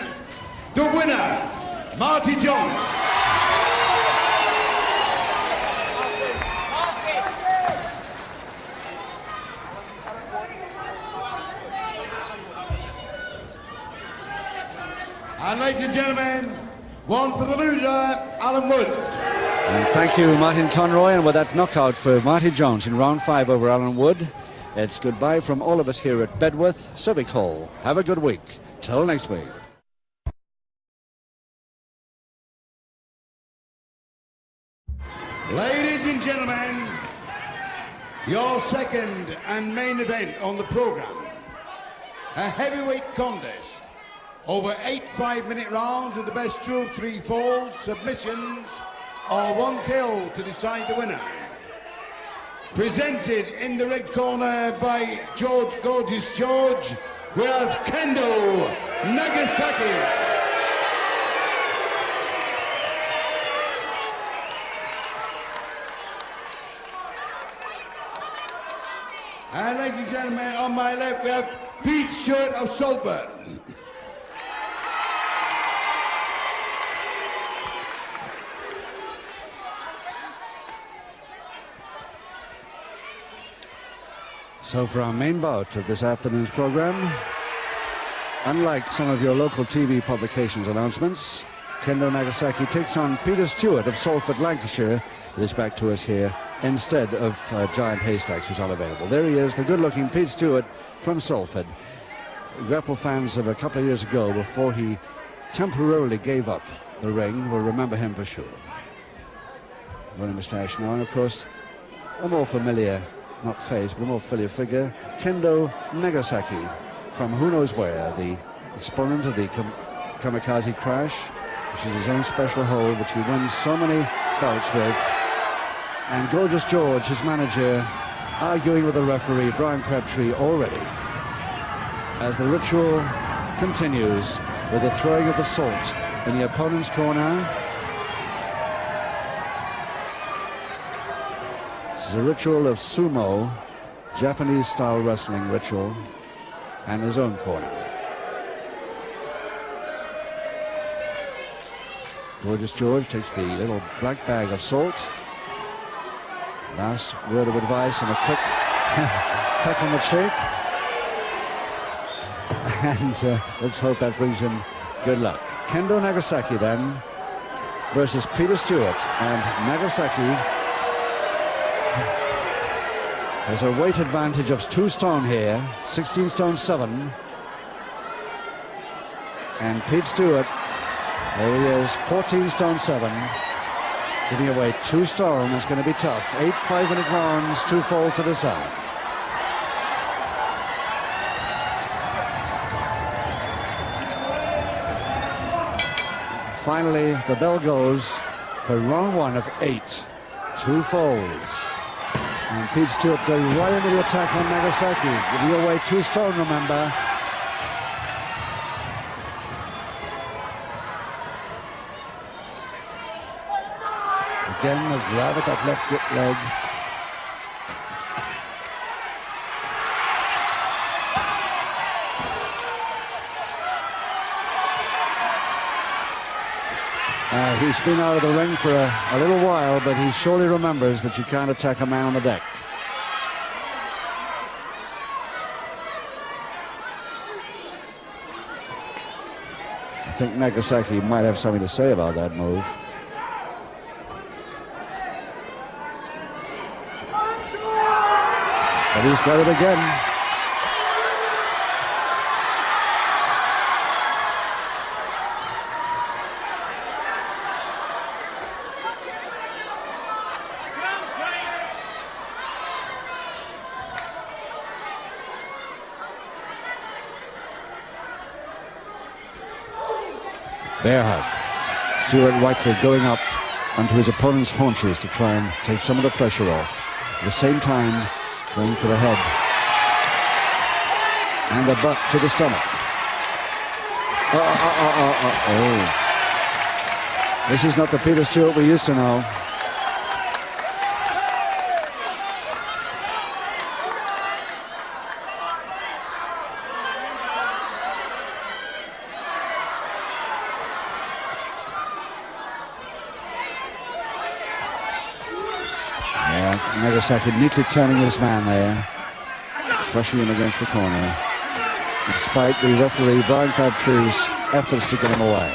The winner, Marty Jones. And ladies and gentlemen, one for the loser, Alan Wood. And thank you, Martin Conroy, and with that knockout for Marty Jones in round 5 over Alan Wood, it's goodbye from all of us here at Bedworth Civic Hall. Have a good week. Till next week. Ladies and gentlemen, your second and main event on the program, a heavyweight contest over 8 5-minute rounds with the best 2 of 3 falls, submissions, or 1 KO to decide the winner. Presented in the red corner by George Gorgeous George, we have Kendo Nagasaki. And ladies and gentlemen, on my left we have Pete Stewart of Salford. So for our main bout of this afternoon's program, unlike some of your local TV publications announcements, Kendo Nagasaki takes on Peter Stewart of Salford, Lancashire. It is back to us here instead of Giant Haystacks, who's unavailable. There he is, the good-looking Pete Stewart from Salford. Grapple fans of a couple of years ago, before he temporarily gave up the ring, will remember him for sure. Wearing a moustache now, and of course, a more familiar, not face, but a more familiar figure, Kendo Nagasaki, from who knows where, the exponent of the Kamikaze Crash, which is his own special hold, which he wins so many bouts with. And Gorgeous George, his manager, arguing with the referee, Brian Crabtree, already. as the ritual continues with the throwing of the salt in the opponent's corner. This is a ritual of sumo, Japanese-style wrestling ritual, and his own corner. Gorgeous George takes the little black bag of salt. Last word of advice and a quick pat on the cheek. And let's hope that brings him good luck. Kendo Nagasaki then versus Peter Stewart. And Nagasaki has a weight advantage of 2 stone here, 16 stone 7. And Pete Stewart, there he is, 14 stone 7, giving away 2 stone. That's going to be tough. 8 5-minute rounds, 2 falls to the side. Finally, the bell goes for round 1 of 8, 2 falls. And Pete Stewart going right into the attack on Nagasaki, giving away 2 stone, remember. Again, the grab at that left leg. He's been out of the ring for a little while, but he surely remembers that you can't attack a man on the deck. I think Nagasaki might have something to say about that move. But he's got it again. Bear hug. Stewart Whiteley going up onto his opponent's haunches to try and take some of the pressure off. At the same time, going for the head and the butt to the stomach. Oh. This is not the Peter Stewart we used to know. Nagasaki neatly turning this man there, crushing him against the corner, despite the referee Brian Crabtree's efforts to get him away.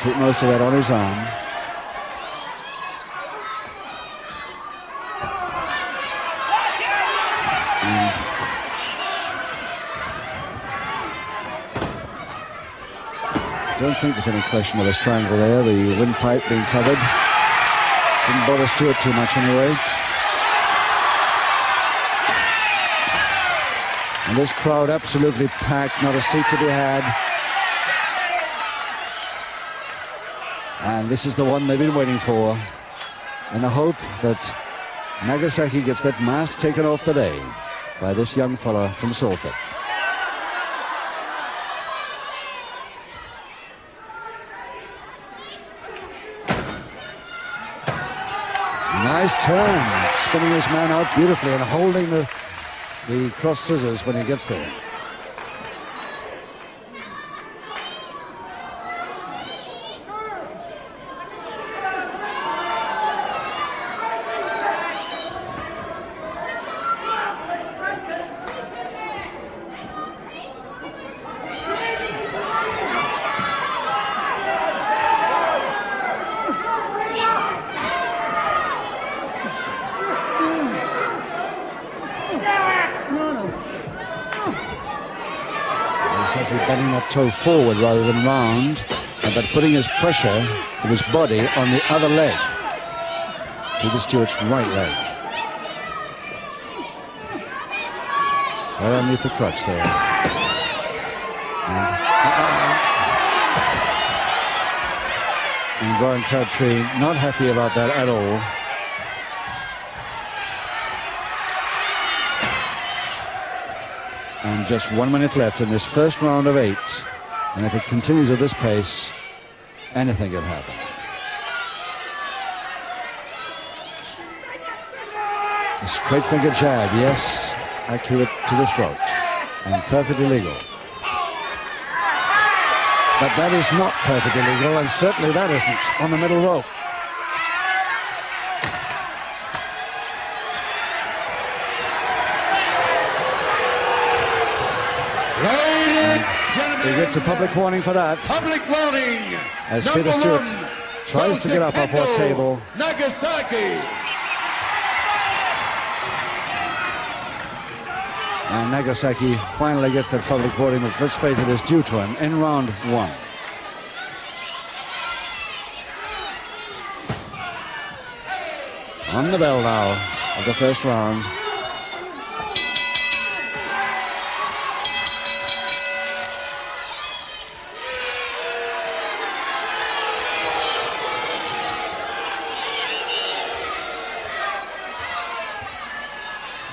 Took most of that on his own. I don't think there's any question of a strangle there. The windpipe being covered didn't bother Stewart too much anyway. And this crowd absolutely packed, not a seat to be had. And this is the one they've been waiting for, in the hope that Nagasaki gets that mask taken off today by this young fella from Salford. Nice turn, spinning this man out beautifully and holding the cross scissors when he gets there. Bending that toe forward rather than round, but putting his pressure of his body on the other leg, Peter Stewart's right leg. Right underneath the crutch there. And Brian Crabtree not happy about that at all. And just 1 minute left in this first round of 8. And if it continues at this pace, anything can happen. A straight finger jab, yes, accurate to the throat and perfectly legal. But that is not perfectly legal, and certainly that isn't on the middle rope. Ladies and gentlemen, He gets a public warning for that. public warning. As Number Peter Stewart one, tries to get up off our Kendo table. Nagasaki. And Nagasaki finally gets that public warning, but let's face it, is due to him in round 1. On the bell now of the first round.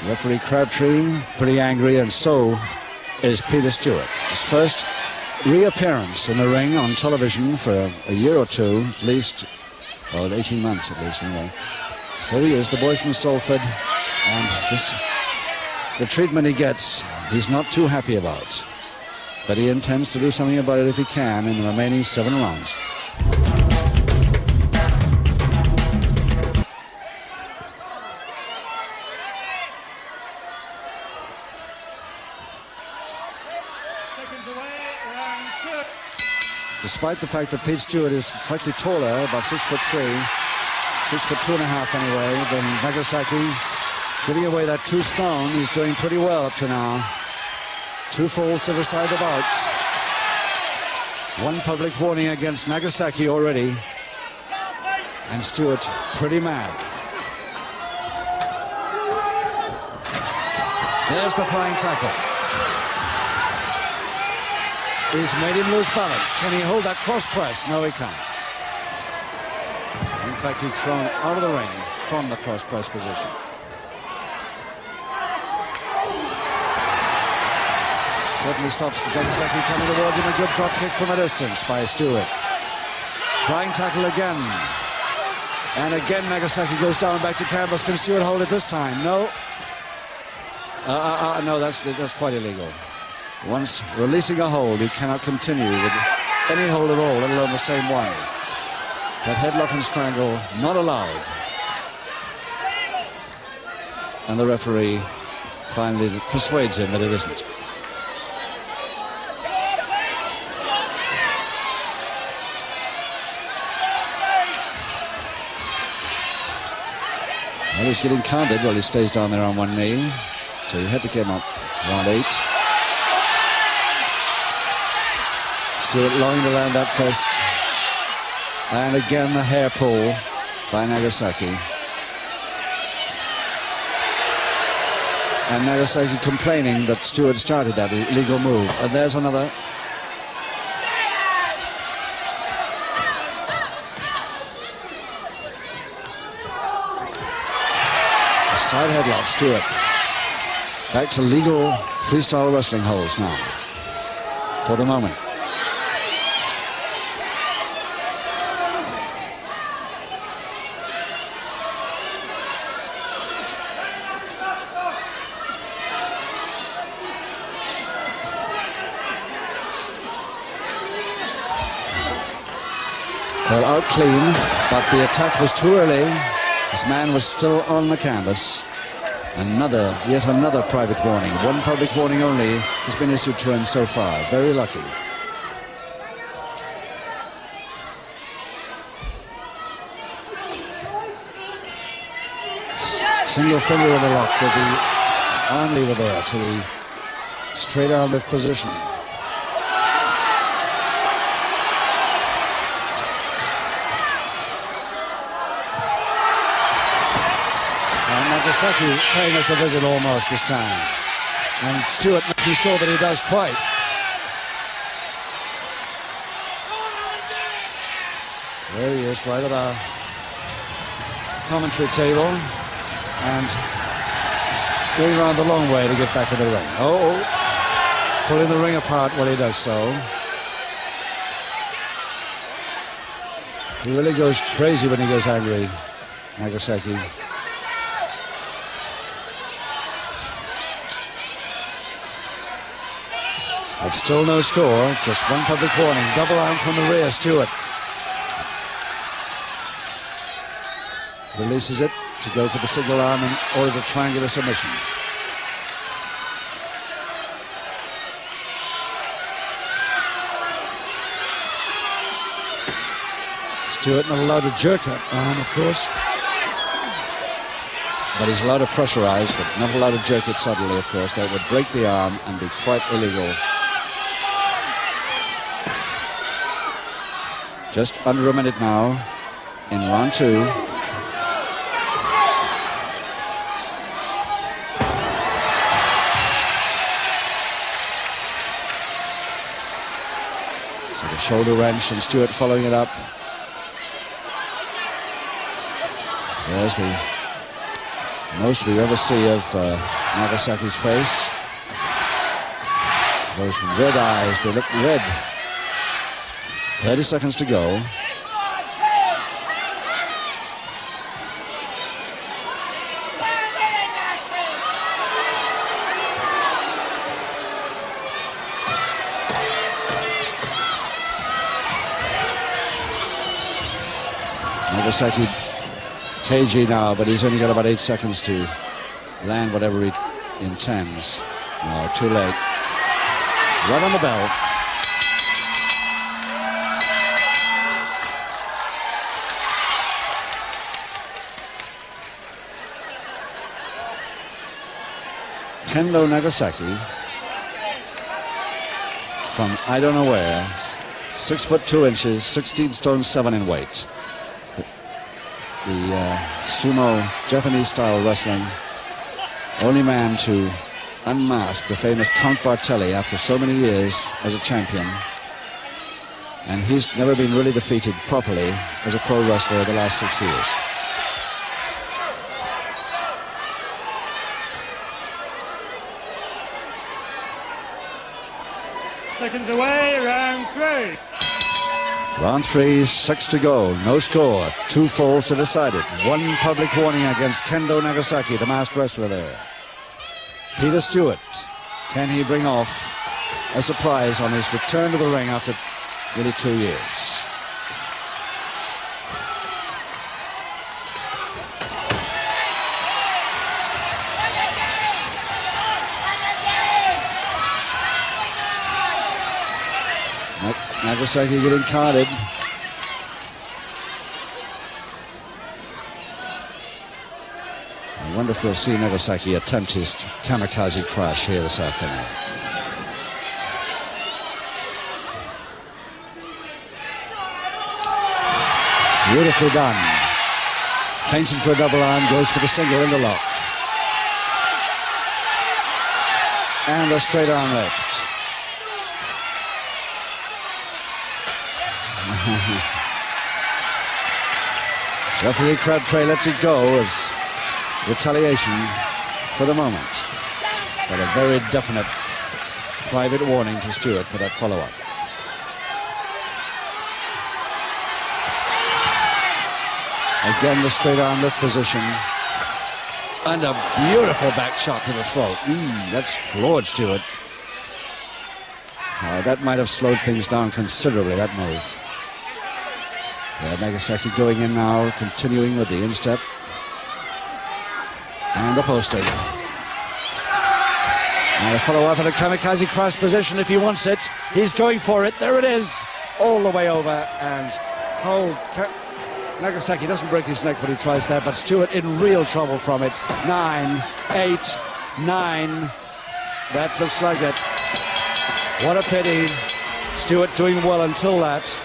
Referee Crabtree pretty angry, and so is Peter Stewart. His first reappearance in the ring on television for a year or two, at least, or 18 months at least anyway. Here he is, the boy from Salford, and the treatment he gets, he's not too happy about. But he intends to do something about it if he can in the remaining 7 rounds. Despite the fact that Pete Stewart is slightly taller, about 6'3", 6'2.5" anyway, than Nagasaki, giving away that 2 stone, he's doing pretty well up to now. 2 falls to the side of out. 1 public warning against Nagasaki already, and Stewart pretty mad. There's the flying tackle. He's made him lose balance. Can he hold that cross press? No, he can't. In fact, he's thrown out of the ring from the cross press position. Certainly stops Nagasaki coming towards him. A good drop kick from a distance by Stewart. Flying tackle again. And again Nagasaki goes down back to canvas. Can Stewart hold it this time? No. No, that's quite illegal. Once releasing a hold, you cannot continue with any hold at all, let alone the same one. That headlock and strangle, not allowed. And the referee finally persuades him that it isn't. Well, he's getting counted while he stays down there on one knee. So he had to get him up round 8. Stewart longing around that fist. And again the hair pull by Nagasaki. And Nagasaki complaining that Stewart started that illegal move. And there's another. Side headlock, Stewart. Back to legal freestyle wrestling holds now. For the moment. Well, out clean, but the attack was too early. This man was still on the canvas. Yet another private warning. 1 public warning only has been issued to him so far. Very lucky. Single finger in the lock with the arm lever there to the straight arm lift position. Nagasaki paying us a visit almost this time. And Stewart making sure that he does quite. There he is, right at our commentary table. And going around the long way to get back in the ring. Oh, pulling the ring apart while he does so. He really goes crazy when he gets angry, Nagasaki. But still no score, just one public warning. Double arm from the rear, Stewart. Releases it to go for the single arm in order to triangular submission. Stewart not allowed to jerk that arm, of course. But he's allowed to pressurize, but not allowed to jerk it suddenly, of course. That would break the arm and be quite illegal. Just under a minute now in round 2. So the shoulder wrench and Stewart following it up. There's the most we ever see of Nagasaki's face. Those red eyes, they look red. 30 seconds to go. Nagasaki cagey now, but he's only got about 8 seconds to land whatever he intends. No, too late. Right on the bell. Kendo Nagasaki from I don't know where, 6 foot 2 inches, 16 stone 7 in weight. The sumo Japanese style wrestling, only man to unmask the famous Count Bartelli after so many years as a champion. And he's never been really defeated properly as a pro wrestler the last 6 years. Seconds away, round 3. Round 3, 6 to go, no score, 2 falls to decide it. 1 public warning against Kendo Nagasaki, the masked wrestler there. Peter Stewart, can he bring off a surprise on his return to the ring after nearly 2 years? Nagasaki getting carded. I wonder if we'll see Nagasaki attempt his kamikaze crash here this afternoon. Beautifully done. Feinting for a double arm, goes for the single in the lock. And a straight arm left. Referee Crabtree lets it go as retaliation for the moment, but a very definite private warning to Stewart for that follow-up. Again, the straight arm lift position, and a beautiful back shot to the throat. That's floored Stewart. That might have slowed things down considerably, that move. Nagasaki going in now, continuing with the instep. And the posting. And a follow-up in a kamikaze cross position if he wants it. He's going for it. There it is. All the way over. And Nagasaki doesn't break his neck when he tries that, but Stewart in real trouble from it. 9, 8, 9. That looks like it. What a pity. Stewart doing well until that.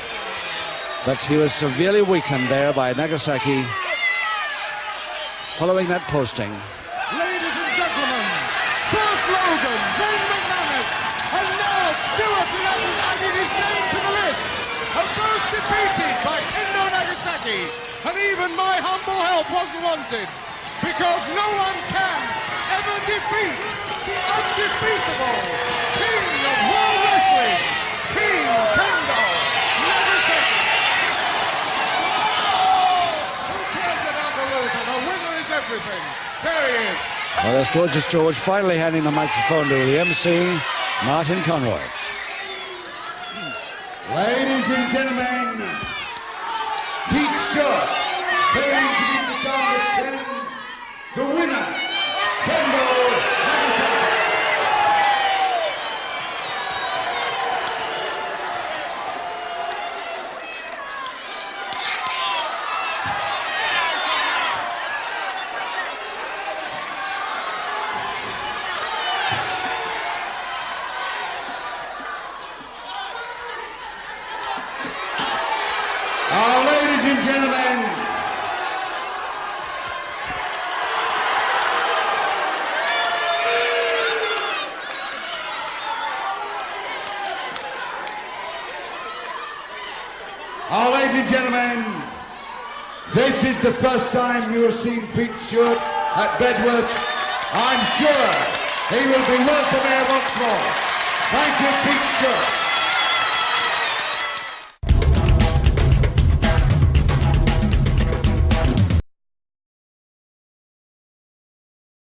But he was severely weakened there by Nagasaki following that posting. Ladies and gentlemen, first Logan, then McManus, and now Stewart has added his name to the list of those defeated by Kendo Nagasaki. And even my humble help wasn't wanted, because no one can ever defeat the undefeatable King of everything. There he is. Well, that's Gorgeous George finally handing the microphone to the MC, Martin Conroy. Ladies and gentlemen, Pete Stewart, failing to beat the count of 10, the winner, Kendo Nagasaki. Ladies and gentlemen, ladies and gentlemen, this is the first time you have seen Pete Stewart at Bedworth. I'm sure he will be welcome here once more. Thank you, Pete Stewart.